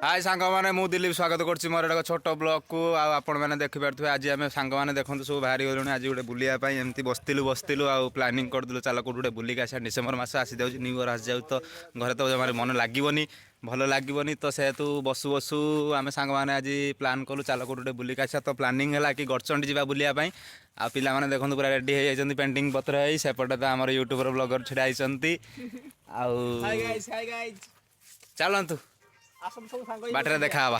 हाय सांग मैंने मु दिलीप स्वागत कर मोर एक छोट ब्लॉग को आपण मैंने देखिपे आज आम सांग मैंने देखते सब बाहरी गलु आज गोटे बुलायाई एमती बसलु आ प्लानिंग करदेलु चल कौट गोटे बुलिक आसा डिसेम्बर मस आसी जाऊँ न्यू इयर आसी जाऊ तो घरे तो जमारे मन लगनी भल लगनी तो सेतु बसु बसु आम सांग मैंने आज प्लान कलु चल कौट गोटे बुलिक आसा तो प्लानिंग है कि गड़चंडी जा बुलायाई आ पिला माने देखो पूरा रेडी हो पेंटिंग पत्र है सेपटे तो आम यूट्यूबर ब्लॉगर छिड़ा होती चलतु बाटर देखा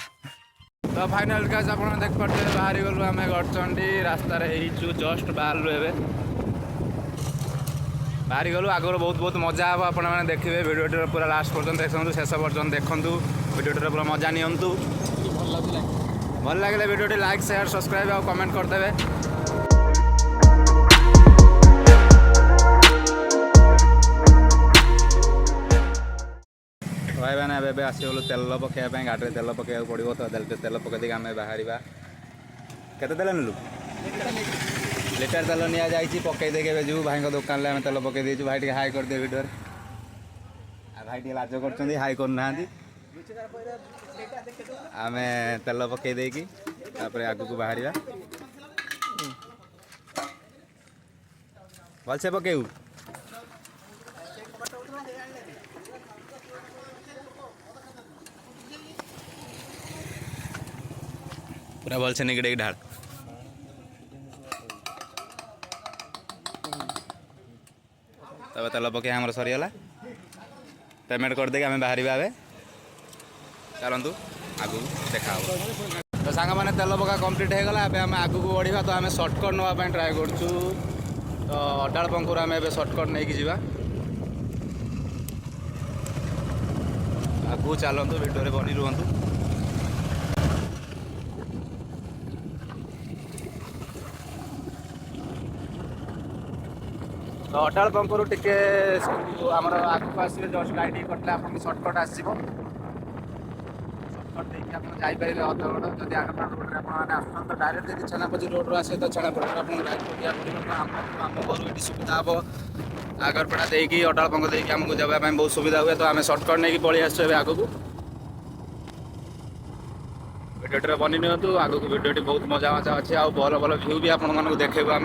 तो फाइनल गाइस आप देख पारे बाहरी गलु आम गड़चंडी रास्तार जस्ट बाहर बाहरी गलु आगर बहुत बहुत मजा हे आप देखिए भिडियो पूरा लास्ट पर्यटन देखते शेष पर्यटन देखूँ भिडियो पूरा मजा नियंतु भल लगे भिडियो लाइक शेयर सब्सक्राइब और कमेंट करदे। भाई मैंने एवं आसगलु तेल पकड़ा गाड़ी तेल पकड़ा पड़ो तो तेल पकई आम बाहर के तेल नीलु लिटर तेल नि जाइए पकई देखे जो भाई दुकान में तेल पकई देचु भाई टे हाई कर दे भिडियो भाई टे लाज कर हाई करना आम तेल पकई देकी आग को बाहर भलसे पकेबू पूरा भल से निकड़े ढाल तब तेल पकई आम सरीगला पेमेंट करदे आम बाहर आए चलतु आगू देखा तो सांग मैंने तेल पका कंप्लीट हो गला आम आगू को बढ़ा तो आम सर्टकट नापी ट्राए करूँ तो अडाल पंकुर आम ए सर्टकट नहीं कि आगू चलतु भिडियो बनी रुहतु तो अडाल पंपुर टिके आमर आगक आसवे जस्ट गाड़ी करते आप सर्टकट आसो सर्टकट देखिए आप जापर अधघंटा जब आगपा रोड में आप डायरेक्ट यदि छेनापची रोड आसे तो छेनापटी आप गाड़ी पड़ा आम घर ये सुविधा हम आगरपड़ा देखिए अडाल पंख देखिए आमको जावाई बहुत सुविधा हुए तो आम सर्टकट नहीं पलि आसो आगक भिडियो बनी नियंतु आगक भिडियो बहुत मजा मजा अच्छे आ भल भल भ्यू भी आपको देखेबू आम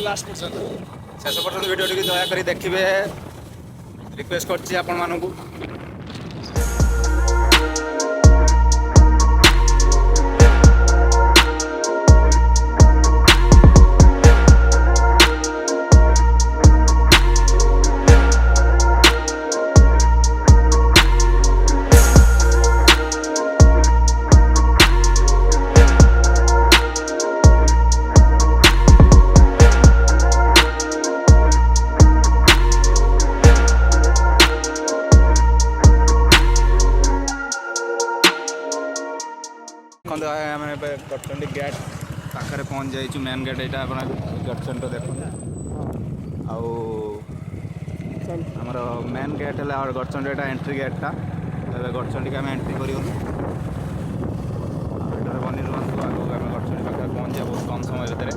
लास्ट शेष पर्यटन भिडियो टी दयाकोरी देखिए रिक्वेस्ट करछि आपण मानकु गड़चंडी गेट पाखे पहुँच जाइए मेन गेट यहाँ आप गड़चंडी देखो आमर मेन गेट है गड़चंडी एंट्री गेटा गड़चंडी के आम एंट्री कर बनी रुहतु आगे आम गड़चंडी पाखे पहुँच बहुत कम समय भितर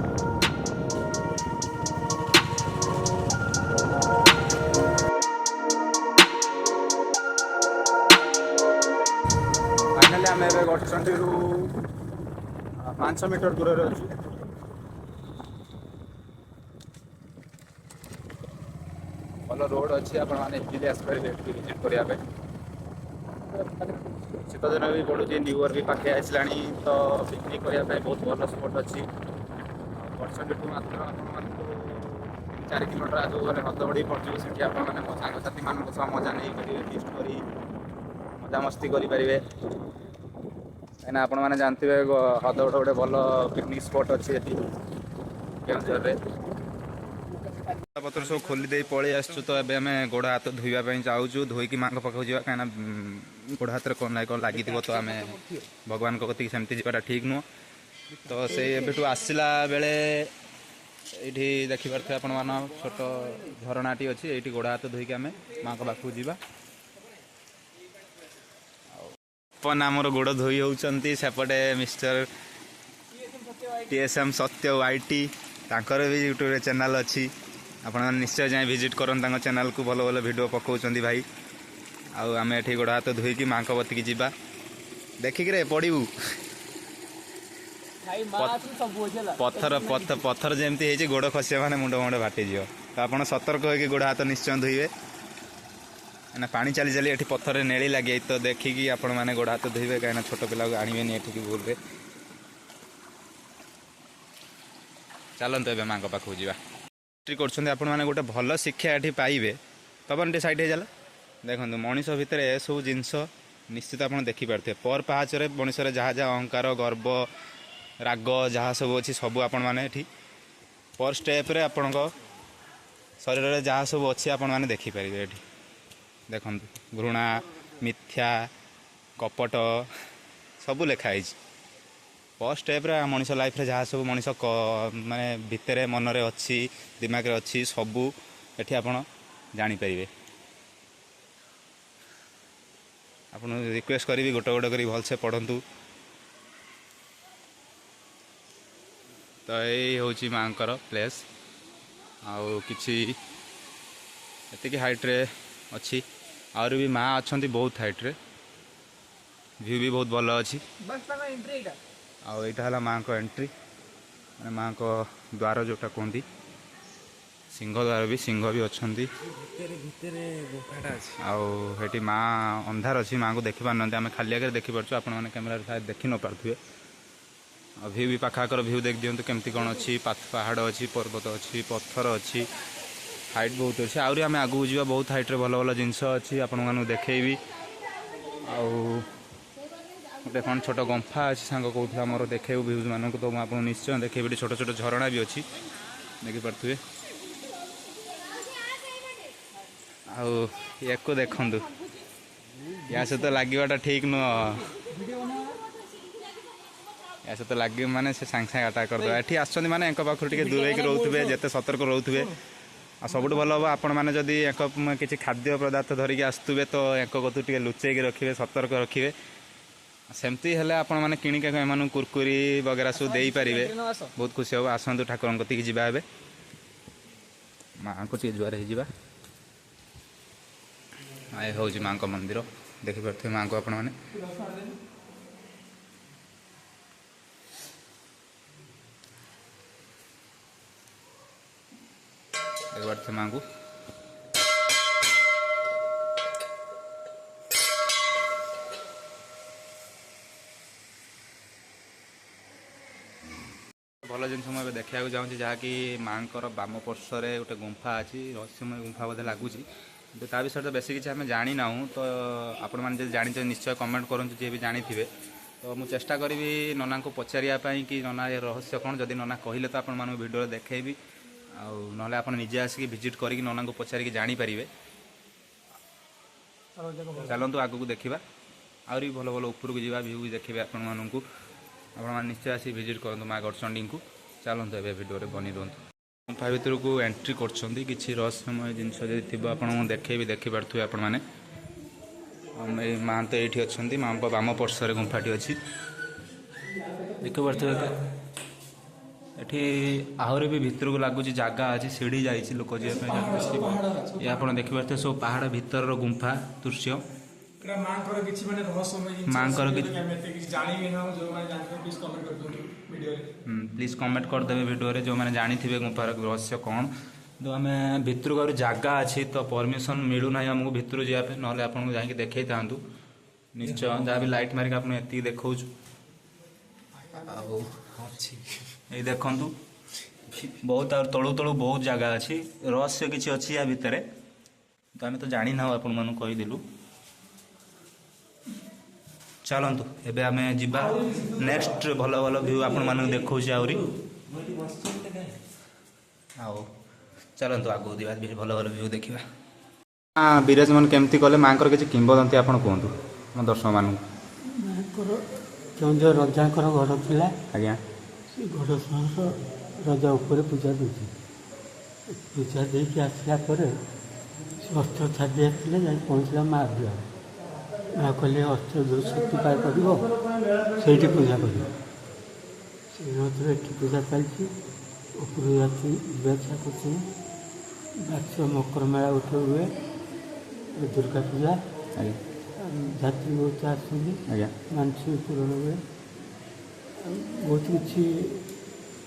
फाइनाली आम ए गड़चंडी 500 मीटर दूर अच्छे भल रोड अच्छी आपने विजिट करने शीत दिन भी पड़ू न्यू इयर भी पाखे आसला तो पिकनिक करने बहुत भल स्पट अच्छी गड़चंडी ठू मात्र आपको 4 किलोमीटर आगे गले हदगड़ी पड़े से सांगसाथी मान मजा नहीं करेंगे फिस्ट कर मजामस्ती करेंगे कहीं आपण मैंने जानते हदगड़ गोटे भल पिकनिक स्पट अच्छी केन्दुझर पत्र सब खोली दे पलि आसु तो ये आम गोड़ हाथ धोवाई चाहूँ धोईकी माँ पाखक जा कहीं गोड़ हाथ में कौन ना कौन लगी तो आम भगवान कती सेमती जाटा ठीक नुह तो से एबेठू आसला बेले ये देखिपे आपण मान छोट झरनाटी अच्छी ये गोड़ हाथ धोईकी आम माँ पाखक जा अपन आमर गोड़ धोई होती सेपटे मिस्टर TSM सत्य YT तांकर भी यूट्यूब चैनल अच्छी आपण निश्चय जाए विजिट करन चैनल को भल भल वीडियो पकाउछंती भाई आम एठी गोड़ हाथ धोईकी माँ बतिकी जावा देखिक पड़ू पत्थर पत्थर पत्थर जमी गोड़ खसिया माने मुंड मुंड फाटीज तो आप सतर्क होगी गोड़ हाथ निश्चय धोइबे ना पानी चली चली एठी पत्थर नेली लगे तो देखिकी आपण माने गोड़ हाथ धोइबे कहीं छोट पिला आनबेनि एठिकी भूल चलते ए माँ पाखक जावा कर गोटे भल शिक्षा ये पाइबे पवन टे सैड हो देखो मनीष भितर ए सब जिनस निश्चित आप देखिपे पर पाहाचरे मनीषर जहाँ जहाँ अहंकार गर्व राग जहाँ सब अच्छी सब आपण मैंने पर स्टेप रे आपण शरीर में जहाँ सब अच्छी आपण मैंने देखिपारे ये देखु घृणा मिथ्या कपट सब लिखाई पर स्टेप रे मनीष लाइफ रे जहाँ सब मनीष माने भितर मनरे अच्छी दिमाग रे अच्छी सबू एठी आपण जानीपारे आपन रिक्वेस्ट करी गोटे गोटे करी भलसे पढ़ंतु तो यही हूँ माँ प्लेस आउ कि हाइट्रे अच्छी आर भी माँ अच्छा बहुत हाइट्रे व्यू भी बहुत भल अच्छी आईटा माँ को एंट्री माँ को द्वार जोटा कहती सिंह द्वार भी सिंह भी अच्छा आठी माँ अंधार अच्छी माँ को देखी पार आम खाली आगे देखिपे आपने कैमेरा शायद देखी न पारे आ व्यू भी पाखाकर व्यू देख दिंतु केमती कौन अच्छी पहाड़ अच्छी पर्वत अच्छी पत्थर अच्छी हाइट बहुत अच्छी आहरी आम आगू जा बहुत हाइट्रे भल भल जिनस अच्छी आपण देखी गोटे कौन छोट गंफा अच्छी सांग कहूला मोर देखे व्यूज मानक तो मुझे निश्चय देखेबी छोट छोट झरणा भी अच्छी देखिपे को देखु या सहित लगवाटा ठीक नुह या सहित लगे माने से सांग सांग अटाक करदे एठी आछन माने एक पाखर टिके दूर होकर रोथुबे जेते सतर्क रोथुबे आ सबुठ भल हम आपण मैंने जदि एक किसी खाद्य पदार्थ धरिकी आसुवे तो एक कतु टे लुचेक रखिए सतर्क रखिए सेमती हेले आपण मैंने किणिक एम कुरकुरी वगैरह सब दे पारे बहुत खुशी हम आसतु ठाकुर कतिक जावा माँ को जुआर हो आए हूँ माँ को मंदिर देखिपे माँ को आपण मैंने देखिपे माँ को भल जिन मुझे देखा चाहूँगी जहाँकि माँ बाम पार्श्वे गोटे गुंफा अच्छी रहस्यमय गुंफा बोधे लगुच ता विषय तो बेस किसी आम जानी ना तो आपण मैंने जानी निश्चय कमेंट करूँ जी भी जानी थे तो मुझे चेष्टा करी नना को पचारियापाई कि नना ये रहस्य कौन जदि नना कहले तो आपण भिडियो देखेबी ना आप निजे आसिक भिजिट करी नना को पचारिक जानीपारे चलतु आगू देखा आहरी भल भल उपरक जावा व्यू भी देखिए आपण निश्चय आसिक भिजिट करूँ माँ गड़चंडी को चलतु ए भिडियो बनी रुहतु गुंफा भितर को एंट्री करछंती किछि रहस्यमय जिनस जदि थिबो आपण देखिए भी देखिपारे आपण मैंने माँ तो ये अच्छी माँ बाम पार्श्वे गुंफाटी अच्छी देखिए एठी आहरी भी भितर को लगुच जगह अच्छी सीढ़ी जाइए लोक जावाई ये आप देखिए सब पहाड़ भितर गुंफा दृश्य प्लीज कमेंट करदे वीडियो जो मैंने जानी थे गुंफार रहस्य कौन तो आम भितर को जगह अच्छी तो परमिशन मिलूना आमको भितर जावाई ना आपको जाकि देखई था निश्चय जहाँ भी लाइट मारिक आप देखो ये देखु बहुत तलू तलू बहुत जगह अच्छी रहस्य किसी अच्छी या भितर तो आम तो जानी ना आपण मन कहीदेलु चलतु एबे आम जीवा नेक्स्ट भल भल व्यू आपण मन देखो आहरी चलतु आगो दिवा भल भल व्यू देखा हाँ विराज मन केमती कले माँ किसी किंबदंती आप कहतु मो दर्शक मान जो रजा घर था आज्ञा घर रजा उपर पूजा दूसरी पूजा देकी आसला अस्त्र छाड़ी आसते जा पहुँचला माँ दुआर माँ कहले अस्त्र जो शक्ति पार कर पूजा कर पूजा चलती उपरू जाती व्यवसा करते बाक्स मकर मेला उठे हुए दुर्गा पूजा ଆଜ୍ଞା ଯାତ୍ରୀ ବହୁତ ଆସୁଛନ୍ତି ଆଜ୍ଞା ମାନସିକ ପୂରଣ ହୁଏ। ବହୁତ କିଛି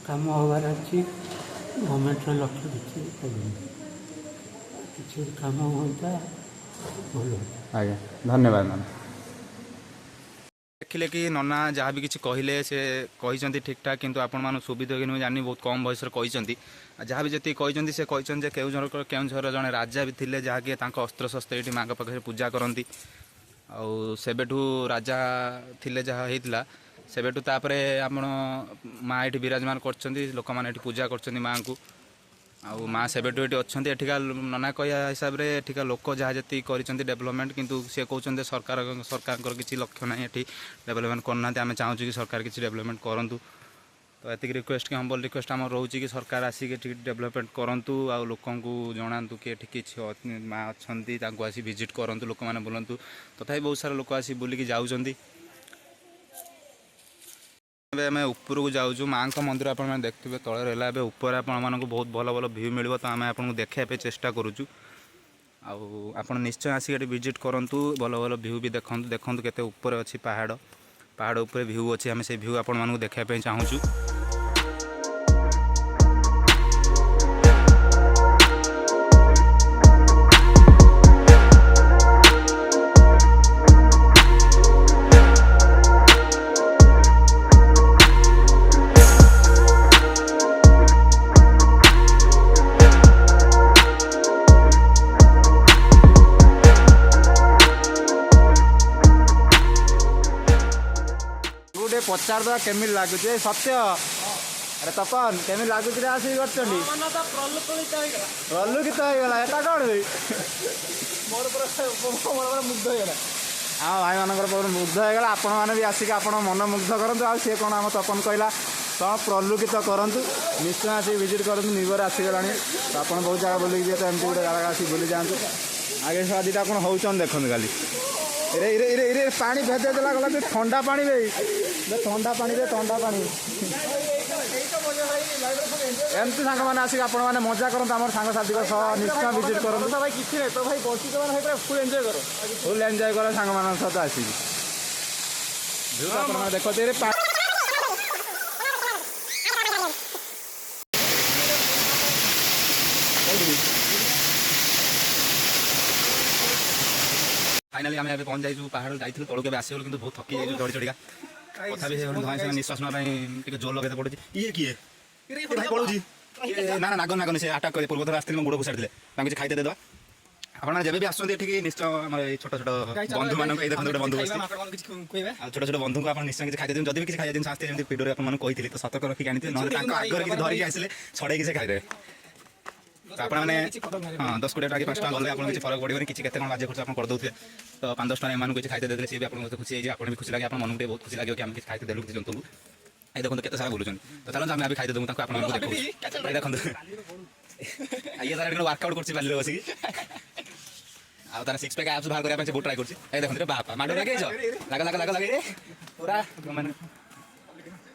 କାମ ହେବାର ଅଛି। ଗଭର୍ଣ୍ଣମେଣ୍ଟର ଲକ୍ଷ୍ୟ କିଛି କରୁନି। କିଛି ଗୋଟେ କାମ ହୁଅନ୍ତା ଭଲ ହୁଅନ୍ତା। ଆଜ୍ଞା ଧନ୍ୟବାଦ ମ୍ୟାମ୍। ଦେଖିଲେ କି ନନା ଯାହା ବି କିଛି କହିଲେ ସେ କହିଛନ୍ତି ଠିକ୍ ଠାକ୍, କିନ୍ତୁ ଆପଣମାନଙ୍କୁ ସୁବିଧା କି ନୁହେଁ ଜାଣି ବହୁତ କମ୍ ବୟସରେ କହିଛନ୍ତି। ଯାହା ବି ଯେତିକି କହିଛନ୍ତି ସେ କହିଛନ୍ତି ଯେ କେଉଁଝରର ଜଣେ ରାଜା ବି ଥିଲେ, ଯାହାକି ତାଙ୍କ ଅସ୍ତ୍ରଶସ୍ତ୍ର ଏଇଠି ମାଙ୍କ ପାଖରେ ପୂଜା କରନ୍ତି। ଆଉ ସେବେଠୁ ରାଜା ଥିଲେ ଯାହା ହେଇଥିଲା, ସେବେଠୁ ତାପରେ ଆପଣ ମାଆ ଏଠି ବିରାଜମାନ କରିଛନ୍ତି, ଲୋକମାନେ ଏଠି ପୂଜା କରୁଛନ୍ତି ମାଆଙ୍କୁ। ଆଉ ମାଆ ସେବେଠୁ ଏଠି ଅଛନ୍ତି। ଏଠିକା ନନା କହିବା ହିସାବରେ ଏଠିକା ଲୋକ ଯାହା ଯେତିକି କରିଛନ୍ତି ଡେଭଲପମେଣ୍ଟ, କିନ୍ତୁ ସେ କହୁଛନ୍ତି ସରକାରଙ୍କର କିଛି ଲକ୍ଷ୍ୟ ନାହିଁ, ଏଠି ଡେଭଲପମେଣ୍ଟ କରୁନାହାନ୍ତି। ଆମେ ଚାହୁଁଛୁ କି ସରକାର କିଛି ଡେଭଲପମେଣ୍ଟ କରନ୍ତୁ। ତ ଏତିକି ରିକ୍ୱେଷ୍ଟ କି ହମ୍ବଲ୍ ରିକ୍ୱେଷ୍ଟ ଆମର ରହୁଛି କି ସରକାର ଆସିକି ଏଠି ଡେଭଲପମେଣ୍ଟ କରନ୍ତୁ, ଆଉ ଲୋକଙ୍କୁ ଜଣାନ୍ତୁ କି ଏଠି କିଛି ମାଆ ଅଛନ୍ତି, ତାଙ୍କୁ ଆସି ଭିଜିଟ୍ କରନ୍ତୁ, ଲୋକମାନେ ବୁଲନ୍ତୁ। ତଥାପି ବହୁତ ସାରା ଲୋକ ଆସି ବୁଲିକି ଯାଉଛନ୍ତି। ଏବେ ଆମେ ଉପରକୁ ଯାଉଛୁ, ମାଆଙ୍କ ମନ୍ଦିର ଆପଣମାନେ ଦେଖୁଥିବେ ତଳେ ରହିଲା। ଏବେ ଉପରେ ଆପଣମାନଙ୍କୁ ବହୁତ ଭଲ ଭଲ ଭ୍ୟୁ ମିଳିବ, ତ ଆମେ ଆପଣଙ୍କୁ ଦେଖାଇବା ପାଇଁ ଚେଷ୍ଟା କରୁଛୁ। ଆଉ ଆପଣ ନିଶ୍ଚୟ ଆସିକି ଏଠି ଭିଜିଟ୍ କରନ୍ତୁ, ଭଲ ଭଲ ଭ୍ୟୁ ବି ଦେଖନ୍ତୁ କେତେ ଉପରେ ଅଛି ପାହାଡ଼ ଉପରେ ଭ୍ୟୁ ଅଛି। ଆମେ ସେଇ ଭ୍ୟୁ ଆପଣମାନଙ୍କୁ ଦେଖାଇବା ପାଇଁ ଚାହୁଁଛୁ। ପଚାରିଦେବା କେମିତି ଲାଗୁଛି ସତ୍ୟ? ଆରେ ତପନ କେମିତି ଲାଗୁଛି ଆସିକି କରିଛନ୍ତି? ପ୍ରଲୁକିତ ହେଇଗଲା। ଏଟା କ'ଣ ମୁଗ୍ଧ ହେଇଗଲା? ଆମ ଭାଇମାନଙ୍କର ମୁଗ୍ଧ ହେଇଗଲା। ଆପଣମାନେ ବି ଆସିକି ଆପଣ ମନ ମୁଗ୍ଧ କରନ୍ତୁ। ଆଉ ସିଏ କ'ଣ ଆମ ତପନ କହିଲା କ'ଣ ପ୍ରଲୁକିତ କରନ୍ତୁ, ନିଶ୍ଚୟ ଆସିକି ଭିଜିଟ୍ କରନ୍ତୁ। ନିବର ଆସିଗଲାଣି, ତ ଆପଣ ବହୁତ ଜାଗା ବୁଲିକି ଯିବେ, ତ ଏମିତି ଗୋଟେ ଜାଗା ଆସିକି ବୁଲି ଯାଆନ୍ତୁ। ଆଗେ ସେ ଦିଟା କ'ଣ ହେଉଛନ୍ତି ଦେଖନ୍ତୁ ଖାଲି। ରେ ପାଣି ଭେଦେଇ ଦେଲା ଗଲା, ଥଣ୍ଡା ପାଣି ବେ, ଥଣ୍ଡା ପାଣି ଏମିତି ସାଙ୍ଗମାନେ ଆସିକି ଆପଣମାନେ ମଜା କରନ୍ତୁ ଆମର ସାଙ୍ଗସାଥିଙ୍କ ସହ, ନିଶ୍ଚୟ ଭିଜିଟ୍ କରନ୍ତୁ। ଭାଇ କିଛି ନାହିଁ ତ ଭାଇ ବଞ୍ଚିତ ମାନେ ଫୁଲ୍ ଏନ୍ଜୟ କର ସାଙ୍ଗମାନଙ୍କ ସହିତ ଆସିକି। ଆପଣମାନେ ଦେଖନ୍ତୁ फाइनाली आम ए पहुँच जाइए पहाड़ जाइए तौक के आसगलु कि बहुत थकी जाइए चढ़ी चढ़िका कथा भी धई निश्वास ना जोर लगे पड़े ये किए भाई पड़ोजी ना ना नागन नागन से आटाक कर पूर्व थर आसती गोड़ घुसाड़ी किसी खाई देदेवा आप जब भी आसते निश्चय आम छोट छोट बंधु मान देखते बंधु छोट छोट बंधु को निश्चय किसी खाई जब भी किसी खाई जिन आसते भिडियो आपको तो सतर्क रखिक आनी आगे किसी धरिकी आसे छड़े से खाईदे आपने हाँ 10-20 टाँग 5 टाँग गले आपको फरक पड़े किसी के बाजे खर्च आप करदे तो 5-10 टाँग एम किसी खाई देते सी भी आपको खुशी है आप भी खुशी लगे आप मन को बहुत खुशी लगे कि आम किसी खाई देलु किसी जंतु को ये देखो केते सारा बोलुन तो चलो आम खाई देदेमु देखो ये सारा वर्कआउट कर बस आ तार 6 पैक एप्स बाहर करने बहुत ट्राई कर देखो बापा माड़ लगे लगा लगा लगा लगे पूरा माने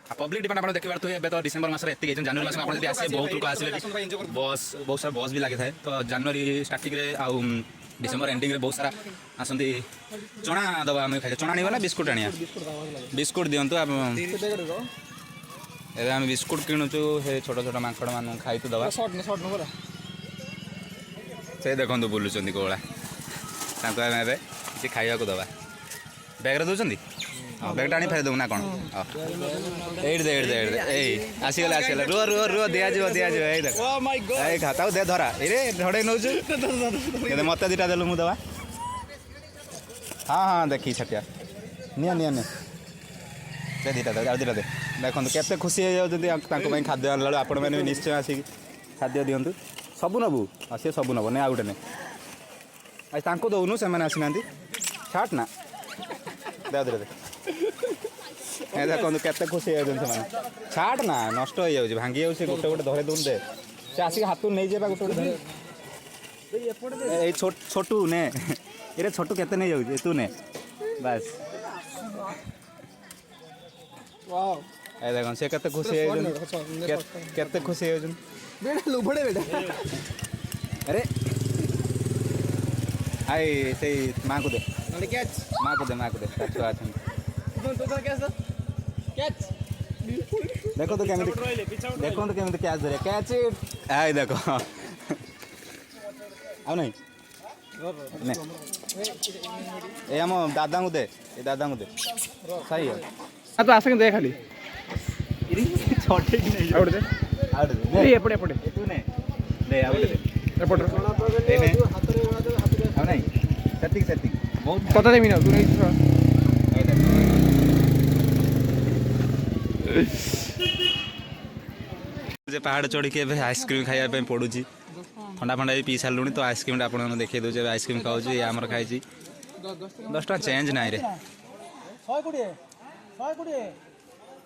पब्लिक डिमांड आप देखिए तो ये तो डिसेंबर मास जनवरी मास आप आसे बहुत लोग आसे बस बहुत सारा बस भी लगे थाए तो जनवरी स्टार्टिंग आउ डिसेंबर एंडिंग रे बहुत सारा आसती चना दबा आम खाई चना नहीं ना बिस्कुट आनिया बिस्कुट दिंतु ए आम बिस्कुट किणुचु हे छोट छोट माकड़ मान खाई तो दबा से देखो बुलूँ कोला किसी खाया को दबा बैग रे दौरान हाँ बैग टाणी फेर देबू ना कौन आसीगला रुह रुह रुह दिज्व दिज्व खाता दे धरा ये ढड़े नौ मत दुटा देलु मुझे दवा हाँ हाँ देखी छटिया नि से दुटा दे आ दुटा दे देखो केते खुशी हो खाद्य आनला आपण मैंने निश्चय आसिक खाद्य दिंतु सबू नबू हाँ सी सब नब नहीं आ गए नहीं आज दौनु से आसीना छाट ना दे दे देखो केते खुशी हो छाट ना नष्ट हो जाए भांगी जाऊँ गोटे गोटे धरे दून दे से आसिक हाथ नहीं जाए गोटे गोटे छोटू ने ये छोटू केते नहीं जाऊँ तू ने बस ए देखो से केते खुशी केते खुशी हो अरे ଆଇ ସେଇ ମାଆକୁ ଦେ ନହେଲେ କ୍ୟାଚ୍ ମାଆକୁ ଦେ ତା ଛୁଆ ଅଛନ୍ତି କ୍ୟାଚ୍ ଦେଖନ୍ତୁ କେମିତି କ୍ୟାଚ୍ ଧରିବା କ୍ୟାଚ୍ ଆଇ ଦେଖ ଆଉ ନାହିଁ ଏ ଆମ ଦାଦାଙ୍କୁ ଦେ ଏ ଦାଦାଙ୍କୁ ଦେ ସାଇ ତୁ ଆସ କିନ୍ତୁ ଦେ ଖାଲି ଛଟେଇକି ନେଇ ଆଉ ଗୋଟେ ଆଉ ଦେ ଏପଟେ ଏପଟେ ତୁ ନେ ଦେ ଆଉ ଗୋଟେ ଦେ ଏପଟେ ଏ ନେ ଆଉ ନାହିଁ ସେତିକି ବହୁତ କଥା ଦେବିନି ଆଉ ତୁ ନେଇ ଯେ ପାହାଡ଼ ଚଢ଼ିକି ଏବେ ଆଇସ୍କ୍ରିମ୍ ଖାଇବା ପାଇଁ ପଡ଼ୁଛି ଥଣ୍ଡା ଫଣ୍ଡା ବି ପିଇ ସାରିଲୁଣି ତ ଆଇସ୍କ୍ରିମ୍ଟା ଆପଣଙ୍କୁ ଦେଖେଇ ଦେଉଛି ଏବେ ଆଇସ୍କ୍ରିମ୍ ଖାଉଛି ଇଏ ଆମର ଖାଇଛି 10 ଟଙ୍କା ଚେଞ୍ଜ ନାହିଁ ରେ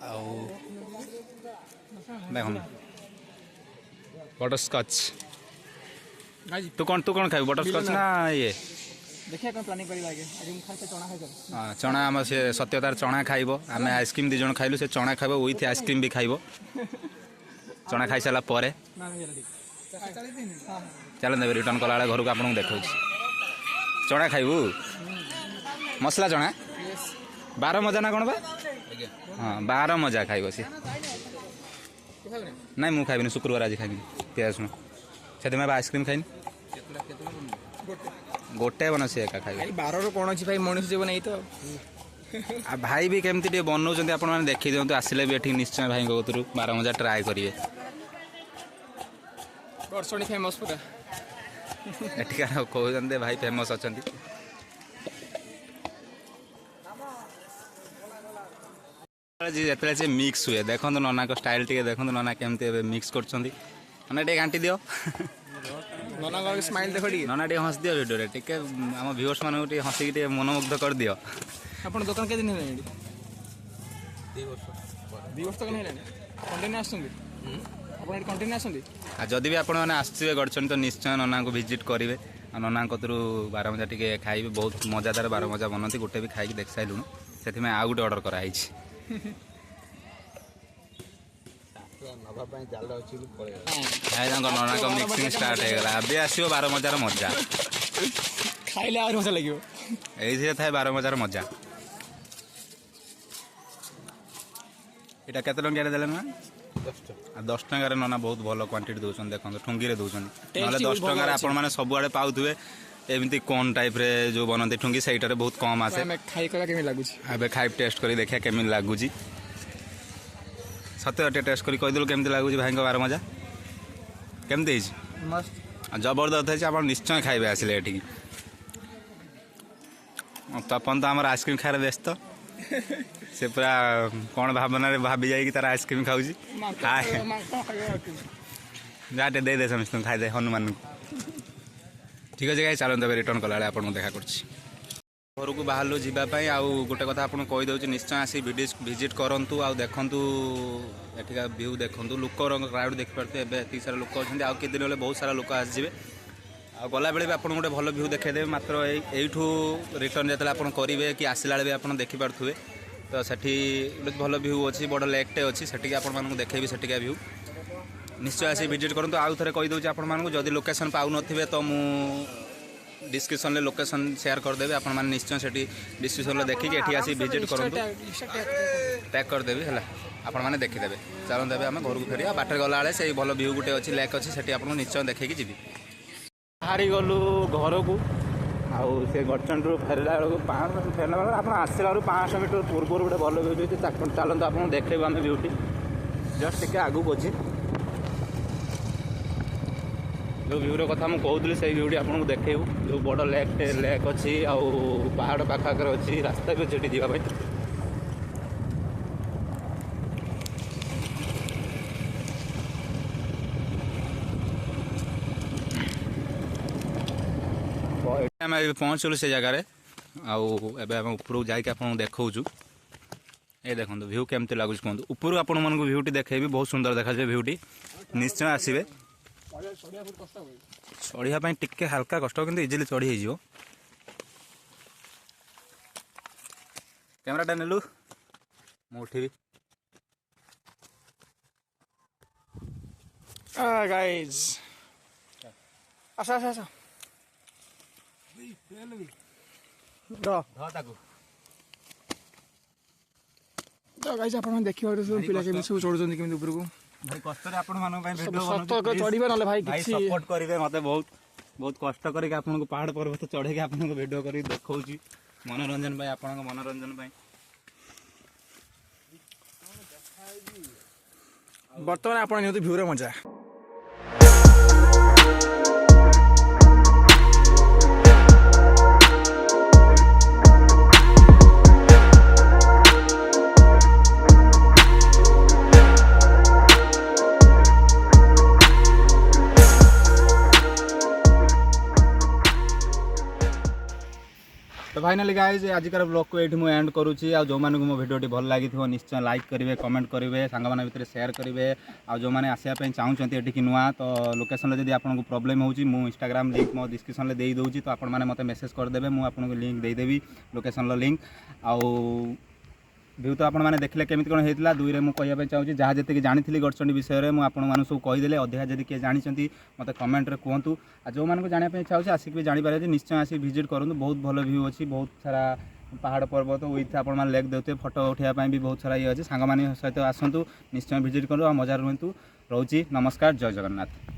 ଆଉ ଦେଖନ୍ତୁ ବଟରସ୍କଚ୍ ତୁ କ'ଣ ଖାଇବୁ ବଟରସ୍କଚ୍ ନା ଇଏ ଦେଖିବା କ'ଣ ପ୍ଲାନିଂ କରିବା ଆଗେ ଆଜି ମୁଁ ଖାଇତେ ଚଣା ଖାଇଦେବି ଚଣା ଆମ ସେ ସତ୍ୟତାର ଚଣା ଖାଇବ ଆମେ ଆଇସ୍କ୍ରିମ୍ 2 ଜଣ ଖାଇଲୁ ସେ ଚଣା ଖାଇବ ୱିଥ୍ ଆଇସ୍କ୍ରିମ୍ ବି ଖାଇବ ଚଣା ଖାଇସାରିଲା ପରେ ଚାଲନ୍ତୁ ଏବେ ରିଟର୍ନ କଲାବେଳେ ଘରକୁ ଆପଣଙ୍କୁ ଦେଖାଉଛି ଚଣା ଖାଇବୁ ମସଲା ଚଣା 12 ମଜା ନା କ'ଣ ବା ହଁ 12 ମଜା ଖାଇବ ସିଏ ନାଇଁ ମୁଁ ଖାଇବିନି ଶୁକ୍ରବାର ଆଜି ଖାଇବିନି ପିଆଜ ଶୁଣ ସେଥିପାଇଁ ଆଇସ୍କ୍ରିମ୍ ଖାଇନି ଗୋଟେ ବନ ସିଏ ଏକା ଖାଇବେ 12ରୁ କ'ଣ ଅଛି ଭାଇ ମଣିଷ ଜୀବନ ଏଇ ତ ଆଉ ଭାଇ ବି କେମିତି ଟିକେ ବନଉଛନ୍ତି ଆପଣମାନେ ଦେଖି ଦିଅନ୍ତୁ ଆସିଲେ ବି ଏଠିକି ନିଶ୍ଚୟ ଭାଇଙ୍କ କତରୁ 12 ମଜା ଟ୍ରାଏ କରିବେ ବର୍ଷଣୀ ଫେମସ୍ ପୁରା ଏଠିକାର କହୁଛନ୍ତି ଭାଇ ଫେମସ୍ ଅଛନ୍ତି ଯେତେବେଳେ ସେ ମିକ୍ସ ହୁଏ ଦେଖନ୍ତୁ ନନାଙ୍କ ଷ୍ଟାଇଲ୍ ଟିକେ ଦେଖନ୍ତୁ ନନା କେମିତି ଏବେ ମିକ୍ସ କରୁଛନ୍ତି ନନା ଟିକେ ଘାଣ୍ଟି ଦିଅ ନନାଙ୍କ ସ୍ମାଇଲ୍ ଦେଖ ଟିକେ ନନା ଟିକେ ହସି ଦିଅ ଭିଡ଼ିଓରେ ଟିକେ ଆମ ଭିଉଅର୍ସ ମାନଙ୍କୁ ଟିକେ ହସିକି ଟିକେ ମନମୁଗ୍ଧ କରିଦିଅ ଆପଣ ଦୋକାନ କେତେ ଦିନ ହେଲାଣି 2 ବର୍ଷ ତକ ହେଲାଣି କଣ୍ଟିନ୍ୟୁ ଆସୁଛନ୍ତି ଆପଣ ଏଠି କଣ୍ଟିନ୍ୟୁ ଆସନ୍ତି ଆଉ ଯଦି ବି ଆପଣମାନେ ଆସିଥିବେ ଗଡ଼ଚଣ୍ଡୀ ତ ନିଶ୍ଚୟ ନନାଙ୍କୁ ଭିଜିଟ୍ କରିବେ ଆଉ ନନାଙ୍କ କତରୁ 12 ମଜା ଟିକେ ଖାଇବେ ବହୁତ ମଜାଦାର 12 ମଜା ବନନ୍ତି ଗୋଟେ ବି ଖାଇକି ଦେଖି ସାରିଲୁଣୁ ସେଥିପାଇଁ ଆଉ ଗୋଟେ ଅର୍ଡ଼ର କରାହେଇଛି ତାଙ୍କ ନନାଙ୍କ ମିକ୍ସିଂ ଷ୍ଟାର୍ଟ ହେଇଗଲା ଏବେ ଆସିବ 12 ମଜାର ମଜା ଖାଇଲେ ଆହୁରି ମଜା ଲାଗିବ ଏଇଥିରେ ଥାଏ 12 ମଜାର ମଜା ଏଇଟା କେତେ ଟଙ୍କିଆରେ ଦେଲେ ନା 10 ଟଙ୍କାରେ ନନା ବହୁତ ଭଲ କ୍ୱାଣ୍ଟିଟି ଦେଉଛନ୍ତି ଦେଖନ୍ତୁ ଠୁଙ୍ଗିରେ ଦେଉଛନ୍ତି ନହେଲେ 10 ଟଙ୍କାରେ ଆପଣମାନେ ସବୁଆଡ଼େ ପାଉଥିବେ ଏମିତି କୋନ୍ ଟାଇପ୍ରେ ଯେଉଁ ବନନ୍ତି ଠୁଙ୍ଗି ସେଇଟାରେ ବହୁତ କମ୍ ଆସେ କେମିତି ଲାଗୁଛି ଏବେ ଖାଇ ଟେଷ୍ଟ କରି ଦେଖିବା କେମିତି ଲାଗୁଛି ସତ୍ୟ ଟିକେ ଟେଷ୍ଟ କରି କହିଦେଲୁ କେମିତି ଲାଗୁଛି ଭାଇଙ୍କ 12 ମଜା କେମିତି ହେଇଛି ଜବରଦସ୍ତ ହେଇଛି ଆପଣ ନିଶ୍ଚୟ ଖାଇବେ ଆସିଲେ ଏଠିକି ତପନ ତ ଆମର ଆଇସ୍କ୍ରିମ୍ ଖାଇବାରେ ବ୍ୟସ୍ତ ସେ ପୁରା କ'ଣ ଭାବନାରେ ଭାବି ଯାଇକି ତାର ଆଇସ୍କ୍ରିମ୍ ଖାଉଛି ଯାହା ଟିକେ ଦେଇଦେ ସମସ୍ତଙ୍କୁ ଖାଇଦେ ହନୁମାନଙ୍କୁ ଠିକ୍ ଅଛି ଗାଈ ଚାଲନ୍ତୁ ଏବେ ରିଟର୍ନ କଲାବେଳେ ଆପଣଙ୍କୁ ଦେଖା କରୁଛି ଘରକୁ ବାହାରିଲୁ ଯିବା ପାଇଁ ଆଉ ଗୋଟେ କଥା ଆପଣଙ୍କୁ କହିଦେଉଛି ନିଶ୍ଚୟ ଆସି ଭିଜିଟ୍ କରନ୍ତୁ ଆଉ ଦେଖନ୍ତୁ ଏଠିକା ଭିଉ ଦେଖନ୍ତୁ ଲୋକର କ୍ରାଉଡ଼ ଦେଖିପାରୁଥିବେ ଏବେ ଏତିକି ସାରା ଲୋକ ଅଛନ୍ତି ଆଉ କିଛି ଦିନ ହେଲେ ବହୁତ ସାରା ଲୋକ ଆସିଯିବେ ଆଉ ଗଲାବେଳେ ବି ଆପଣଙ୍କୁ ଗୋଟେ ଭଲ ଭିଉ ଦେଖାଇଦେବେ ମାତ୍ର ଏଇଠୁ ରିଟର୍ନ ଯେତେବେଳେ ଆପଣ କରିବେ କି ଆସିଲା ବେଳେ ବି ଆପଣ ଦେଖିପାରୁଥିବେ ତ ସେଠି ଗୋଟେ ଭଲ ଭିଉ ଅଛି ବଡ଼ ଲେକ୍ଟେ ଅଛି ସେଠିକି ଆପଣମାନଙ୍କୁ ଦେଖେଇବି ସେଠିକା ଭିଉ ନିଶ୍ଚୟ ଆସି ଭିଜିଟ୍ କରନ୍ତୁ ଆଉ ଥରେ କହିଦେଉଛି ଆପଣମାନଙ୍କୁ ଯଦି ଲୋକେସନ୍ ପାଉନଥିବେ ତ ମୁଁ ଡିସ୍କ୍ରିପ୍ସନ୍ରେ ଲୋକେସନ୍ ସେୟାର କରିଦେବି ଆପଣମାନେ ନିଶ୍ଚୟ ସେଠି ଡିସ୍କ୍ରିପ୍ସନ୍ରେ ଦେଖିକି ଏଠି ଆସି ଭିଜିଟ୍ କରନ୍ତୁ ଟ୍ୟାଗ୍ କରିଦେବି ହେଲା ଆପଣମାନେ ଦେଖିଦେବେ ଚାଲନ୍ତୁ ଏବେ ଆମେ ଘରକୁ ଫେରିବା ବାଟରେ ଗଲାବେଳେ ସେଇ ଭଲ ଭିଉ ଗୋଟେ ଅଛି ଲେକ୍ ଅଛି ସେଠି ଆପଣଙ୍କୁ ନିଶ୍ଚୟ ଦେଖେଇକି ଯିବି ବାହାରି ଗଲୁ ଘରକୁ ଆଉ ସେ ଗଡ଼ଚଣ୍ଡୀରୁ ଫେରିଲା ବେଳକୁ ଫେରିଲା ବେଳକୁ ଆପଣ ଆସିଲା ବେଳକୁ 500 ମିଟର ପୂର୍ବରୁ ଗୋଟେ ଭଲ ଭିଉ ଅଛି ଚାଲନ୍ତୁ ଆପଣଙ୍କୁ ଦେଖେଇବୁ ଆମେ ଭିଉଟି ଜଷ୍ଟ ଟିକେ ଆଗକୁ ଅଛି ଯେଉଁ ଭିଉର କଥା ମୁଁ କହୁଥିଲି ସେଇ ଭିଉଟି ଆପଣଙ୍କୁ ଦେଖେଇବୁ ଯେଉଁ ବଡ଼ ଲେକ୍ ଅଛି ଆଉ ପାହାଡ଼ ପାଖରେ ଅଛି ରାସ୍ତା ବି ଅଛି ଏଠି ଯିବା ପାଇଁ ଆମେ ଏବେ ପହଞ୍ଚିଲୁ ସେ ଜାଗାରେ ଆଉ ଏବେ ଆମେ ଉପରକୁ ଯାଇକି ଆପଣଙ୍କୁ ଦେଖାଉଛୁ ଏ ଦେଖନ୍ତୁ ଭିଉ କେମିତି ଲାଗୁଛି କୁହନ୍ତୁ ଉପରୁ ଆପଣମାନଙ୍କୁ ଭିଉଟି ଦେଖେଇବି ବହୁତ ସୁନ୍ଦର ଦେଖାଯିବ ଭିଉଟି ନିଶ୍ଚୟ ଆସିବେ ଚଢ଼ିବା ପାଇଁ ଟିକେ ହାଲକା କଷ୍ଟ କିନ୍ତୁ ଇଜିଲି ଚଢ଼ି ହେଇଯିବ କ୍ୟାମେରାଟା ନେଲୁ ମୁଁ ଉଠିବି ଗାଇଜ୍ ଆସ ତାକୁ ତ ଗାଇସ୍ ଆପଣ ଦେଖିବାରୁ ସବୁ ପିଲା କେମିତି ସବୁ ଚଢୁଛନ୍ତି କେମିତି ଉପରକୁ ଭାଇ କଷ୍ଟରେ ଆପଣମାନଙ୍କ ପାଇଁ ଭିଡ଼ିଓ ସତ ଚଢିବେ ନହେଲେ ଭାଇ ଭାଇ କିଛି ସପୋର୍ଟ କରିବେ ମୋତେ ବହୁତ ବହୁତ କଷ୍ଟ କରିକି ଆପଣଙ୍କୁ ପାହାଡ଼ ପର୍ବତ ଚଢ଼େଇକି ଆପଣଙ୍କୁ ଭିଡ଼ିଓ କରିକି ଦେଖାଉଛି ମନୋରଞ୍ଜନ ପାଇଁ ଆପଣଙ୍କ ମନୋରଞ୍ଜନ ପାଇଁ। ବର୍ତ୍ତମାନ ଆପଣ ନିଅନ୍ତୁ ଭିଉର ମଜା। तो फाइनाली गाइज आजिकार ब्लॉग को ये मुझे एंड करुच्ची आ जो मानक मो भिडियोटी भल लगी निश्चय लाइक करेंगे कमेंट करेंगे सांग मान भितर शेयर करेंगे आ जो मैंने आसापी चाहते ये नुआ तो लोकेशन जब आपको प्रोब्लेम हो इंस्टाग्राम लिंक मो डिस्क्रिप्शन में दे दूँगी तो आपने मत मेसेज करदे मुझे आपको लिंक देदेवी लोकेशन लिंक आउ व्यू तो आपने देखले केमी कौन होता दुई में मुझे चाहूँगी जहाँ जी जानी गड़चंडी विषय में आपने सब कहीदे अधिका जब किए जानते मत कमेंट कहतु आ जो मैंने जानते चाहिए आसिक भी जापर निश्चय आसिक विजिट करूँ बहुत भल व्यू अच्छी बहुत सारा पहाड़ पर्वत विथ आप लेक देते फोटो उठाई भी बहुत सारा ये अच्छे सांग सहित आसतु निश्चय विजिट करूँ मजा रुहतु रोची नमस्कार जय जगन्नाथ।